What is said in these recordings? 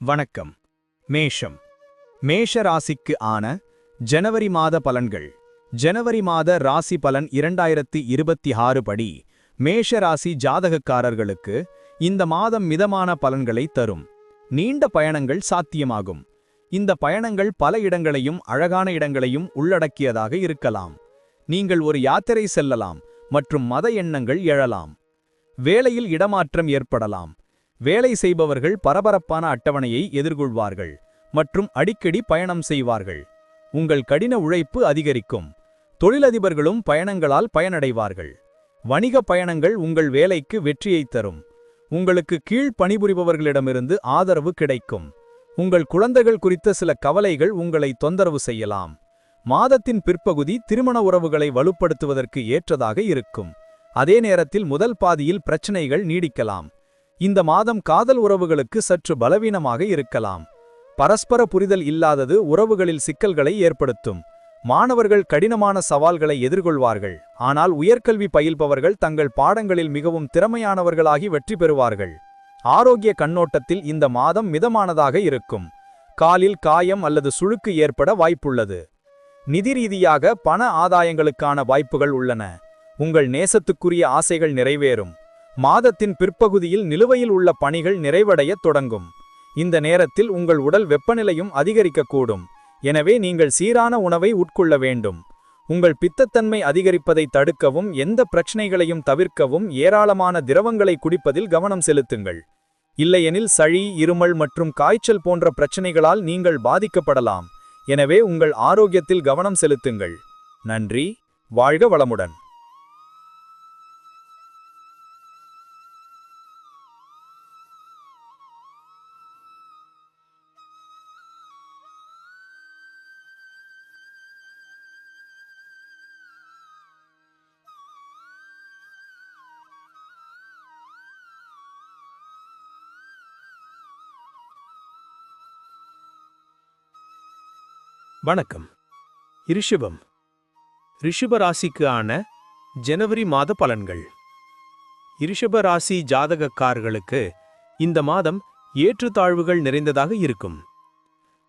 வணக்கம். மேஷம். மேஷ ராசிக்கு ஆன ஜனவரி மாத பலன்கள். ஜனவரி மாத ராசி பலன் 2026 படி மேஷ ராசி ஜாதகக்காரர்களுக்கு இந்த மாதம் மிதமான பலன்களை தரும். நீண்ட பயணங்கள் சாத்தியமாகும். இந்த பயணங்கள் பல இடங்களையும் அழகான இடங்களையும் உள்ளடக்கியதாக இருக்கலாம். நீங்கள் ஒரு யாத்திரை செல்லலாம் மற்றும் மத எண்ணங்கள் எழலாம். வேலையில் இடமாற்றம் ஏற்படலாம். வேலை செய்பவர்கள் பரபரப்பான அட்டவணையை எதிர்கொள்வார்கள் மற்றும் அடிக்கடி பயணம் செய்வார்கள். உங்கள் கடின உழைப்பு அதிகரிக்கும். தொழிலதிபர்களும் பயணங்களால் பயனடைவார்கள். வணிக பயணங்கள் உங்கள் வேலைக்கு வெற்றியைத் தரும். உங்களுக்கு கீழ் பணிபுரிபவர்களிடமிருந்து ஆதரவு கிடைக்கும். உங்கள் குழந்தைகள் குறித்த சில கவலைகள் உங்களை தொந்தரவு செய்யலாம். மாதத்தின் பிற்பகுதி திருமண உறவுகளை வலுப்படுத்துவதற்கு ஏற்றதாக இருக்கும். அதே நேரத்தில் முதல் பாதியில் பிரச்சனைகள் நீடிக்கலாம். இந்த மாதம் காதல் உறவுகளுக்கு சற்று பலவீனமாக இருக்கலாம். பரஸ்பர புரிதல் இல்லாதது உறவுகளில் சிக்கல்களை ஏற்படுத்தும். மாணவர்கள் கடினமான சவால்களை எதிர்கொள்வார்கள். ஆனால் உயர்கல்வி பயில்பவர்கள் தங்கள் பாடங்களில் மிகவும் திறமையானவர்களாகி வெற்றி பெறுவார்கள். ஆரோக்கிய கண்ணோட்டத்தில் இந்த மாதம் மிதமானதாக இருக்கும். காலில் காயம் அல்லது சுளுக்கு ஏற்பட வாய்ப்புள்ளது. நிதி ரீதியாக பண ஆதாயங்களுக்கான வாய்ப்புகள் உள்ளன. உங்கள் நேசத்துக்குரிய ஆசைகள் நிறைவேறும். மாதத்தின் பிற்பகுதியில் நிலுவையில் உள்ள பணிகள் நிறைவடையத் தொடங்கும். இந்த நேரத்தில் உங்கள் உடல் வெப்பநிலையும் அதிகரிக்கக்கூடும். எனவே நீங்கள் சீரான உணவை உட்கொள்ள வேண்டும். உங்கள் பித்தத்தன்மை அதிகரிப்பதை தடுக்கவும் எந்த பிரச்சனைகளையும் தவிர்க்கவும் ஏராளமான திரவங்களை குடிப்பதில் கவனம் செலுத்துங்கள். இல்லையெனில் சளி, இருமல் மற்றும் காய்ச்சல் போன்ற பிரச்சனைகளால் நீங்கள் பாதிக்கப்படலாம். எனவே உங்கள் ஆரோக்கியத்தில் கவனம் செலுத்துங்கள். நன்றி. வாழ்க வளமுடன். வணக்கம். ரிஷபம். ரிஷப ராசிக்கு ஆன ஜனவரி மாத பலன்கள். ரிஷப ராசி ஜாதகக்காரர்களுக்கு இந்த மாதம் ஏற்றுத்தாழ்வுகள் நிறைந்ததாக இருக்கும்.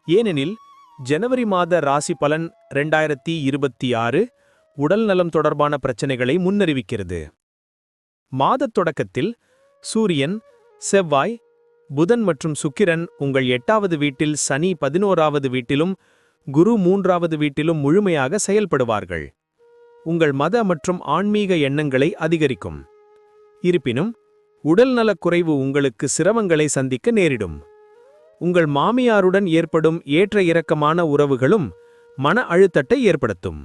ஏனெனில் ஜனவரி மாத ராசி பலன் 2026 உடல் நலம் தொடர்பான பிரச்சனைகளை முன்னறிவிக்கிறது. மாதத் தொடக்கத்தில் சூரியன், செவ்வாய், புதன் மற்றும் சுக்கிரன் உங்கள் 8வது வீட்டில், சனி 11வது வீட்டிலும், குரு 3வது வீட்டிலும் முழுமையாக செயல்படுவார்கள். உங்கள் மத மற்றும் ஆன்மீக எண்ணங்களை அதிகரிக்கும். இருப்பினும் உடல் நலக்குறைவு உங்களுக்கு சிரமங்களை சந்திக்க நேரிடும். உங்கள் மாமியாருடன் ஏற்படும் ஏற்ற இறக்கமான உறவுகளும் மன அழுத்தத்தை ஏற்படுத்தும்.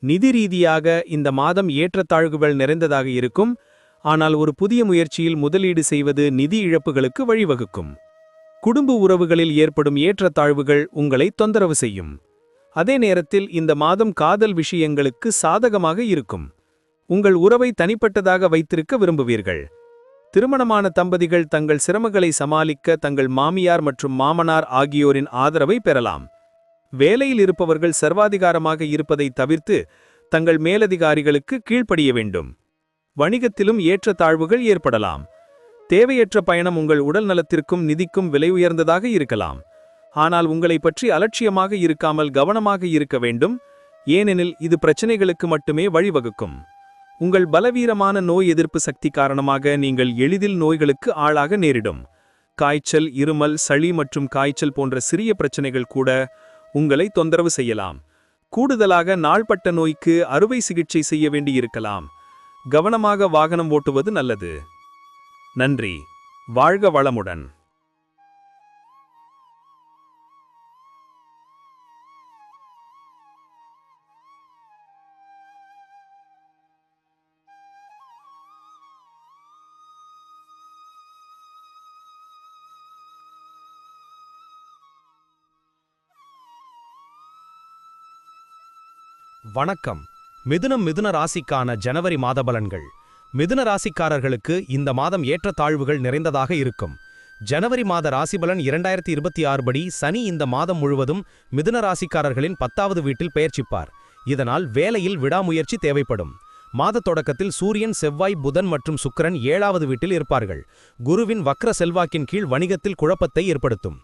நிதி ரீதியாக இந்த மாதம் ஏற்றத்தாழ்வுகள் நிறைந்ததாக இருக்கும். ஆனால் ஒரு புதிய முயற்சியில் முதலீடு செய்வது நிதி இழப்புகளுக்கு வழிவகுக்கும். குடும்ப உறவுகளில் ஏற்படும் ஏற்றத்தாழ்வுகள் உங்களை தொந்தரவு செய்யும். அதே நேரத்தில் இந்த மாதம் காதல் விஷயங்களுக்கு சாதகமாக இருக்கும். உங்கள் உறவை தனிப்பட்டதாக வைத்திருக்க விரும்புவீர்கள். திருமணமான தம்பதிகள் தங்கள் சிரமங்களை சமாளிக்க தங்கள் மாமியார் மற்றும் மாமனார் ஆகியோரின் ஆதரவை பெறலாம். வேலையில் இருப்பவர்கள் சர்வாதிகாரமாக இருப்பதை தவிர்த்து தங்கள் மேலதிகாரிகளுக்கு கீழ்ப்படிய வேண்டும். வணிகத்திலும் ஏற்றத்தாழ்வுகள் ஏற்படலாம். தேவையற்ற பயணம் உங்கள் உடல் நலத்திற்கும் நிதிக்கும் விலை உயர்ந்ததாக இருக்கலாம். ஆனால் உங்களை பற்றி அலட்சியமாக இருக்காமல் கவனமாக இருக்க வேண்டும். ஏனெனில் இது பிரச்சனைகளுக்கு மட்டுமே வழிவகுக்கும். உங்கள் பலவீனமான நோய் எதிர்ப்பு சக்தி காரணமாக நீங்கள் எளிதில் நோய்களுக்கு ஆளாக நேரிடும். காய்ச்சல், இருமல், சளி மற்றும் காய்ச்சல் போன்ற சிறிய பிரச்சனைகள் கூட உங்களை தொந்தரவு செய்யலாம். கூடுதலாக நாள்பட்ட நோய்க்கு அறுவை சிகிச்சை செய்ய வேண்டியிருக்கலாம். கவனமாக வாகனம் ஓட்டுவது நல்லது. நன்றி. வாழ்க வளமுடன். வணக்கம். மிதுன ராசிக்கான ஜனவரி மாத பலன்கள். மிதுன ராசிக்காரர்களுக்கு இந்த மாதம் ஏற்றத்தாழ்வுகள் நிறைந்ததாக இருக்கும். ஜனவரி மாத ராசிபலன் 2026 படி சனி இந்த மாதம் முழுவதும் மிதுன ராசிக்காரர்களின் 10வது வீட்டில் பெயர்ச்சிப்பார். இதனால் வேலையில் விடாமுயற்சி தேவைப்படும். மாத தொடக்கத்தில் சூரியன், செவ்வாய், புதன் மற்றும் சுக்கிரன் 7வது வீட்டில் இருப்பார்கள். குருவின் வக்ர செல்வாக்கின் கீழ் வணிகத்தில் குழப்பத்தை ஏற்படுத்தும்.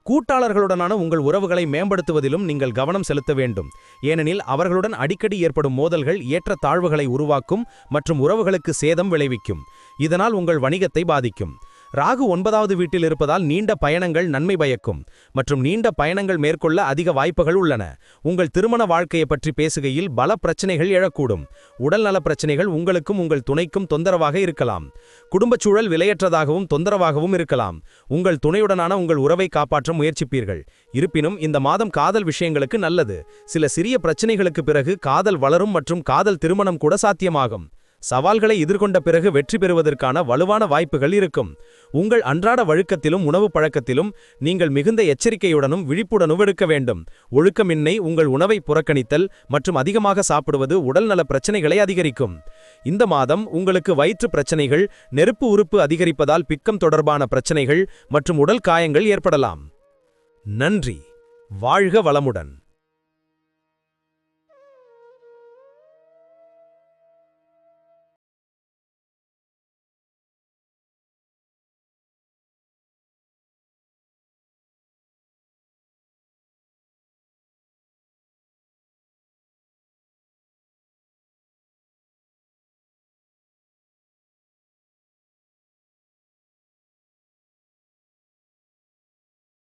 கூட்டாளர்களுடனான உங்கள் உறவுகளை மேம்படுத்துவதிலும் நீங்கள் கவனம் செலுத்த வேண்டும், ஏனெனில் அவர்களுடன் அடிக்கடி ஏற்படும் மோதல்கள் ஏற்ற தாழ்வுகளை உருவாக்கும் மற்றும் உறவுகளுக்கு சேதம் விளைவிக்கும். இதனால் உங்கள் வணிகத்தை பாதிக்கும். ராகு 9வது வீட்டில் இருப்பதால் நீண்ட பயணங்கள் நன்மை பயக்கும் மற்றும் நீண்ட பயணங்கள் மேற்கொள்ள அதிக வாய்ப்புகள் உள்ளன. உங்கள் திருமண வாழ்க்கையை பற்றி பேசுகையில் பல பிரச்சனைகள் எழக்கூடும். உடல்நல பிரச்சனைகள் உங்களுக்கும் உங்கள் துணைக்கும் தொந்தரவாக இருக்கலாம். குடும்பச் சூழல் விலையற்றதாகவும் தொந்தரவாகவும் இருக்கலாம். உங்கள் துணையுடனான உங்கள் உறவை காப்பாற்ற முயற்சிப்பீர்கள். இருப்பினும் இந்த மாதம் காதல் விஷயங்களுக்கு நல்லது. சில சிறிய பிரச்சனைகளுக்கு பிறகு காதல் வளரும் மற்றும் காதல் திருமணம் கூட சாத்தியமாகும். சவால்களை எதிர்கொண்ட பிறகு வெற்றி பெறுவதற்கான வலுவான வாய்ப்புகள் இருக்கும். உங்கள் அன்றாட வழக்கத்திலும் உணவு பழக்கத்திலும் நீங்கள் மிகுந்த எச்சரிக்கையுடனும் விழிப்புடனும் இருக்க வேண்டும். ஒழுக்கமின்மை, உங்கள் உணவை புறக்கணித்தல் மற்றும் அதிகமாக சாப்பிடுவது உடல்நல பிரச்சனைகளை அதிகரிக்கும். இந்த மாதம் உங்களுக்கு வயிற்று பிரச்சனைகள், நெருப்பு உறுப்பு அதிகரிப்பதால் பிக்கம் தொடர்பான பிரச்சனைகள் மற்றும் உடல் காயங்கள் ஏற்படலாம். நன்றி. வாழ்க வளமுடன்.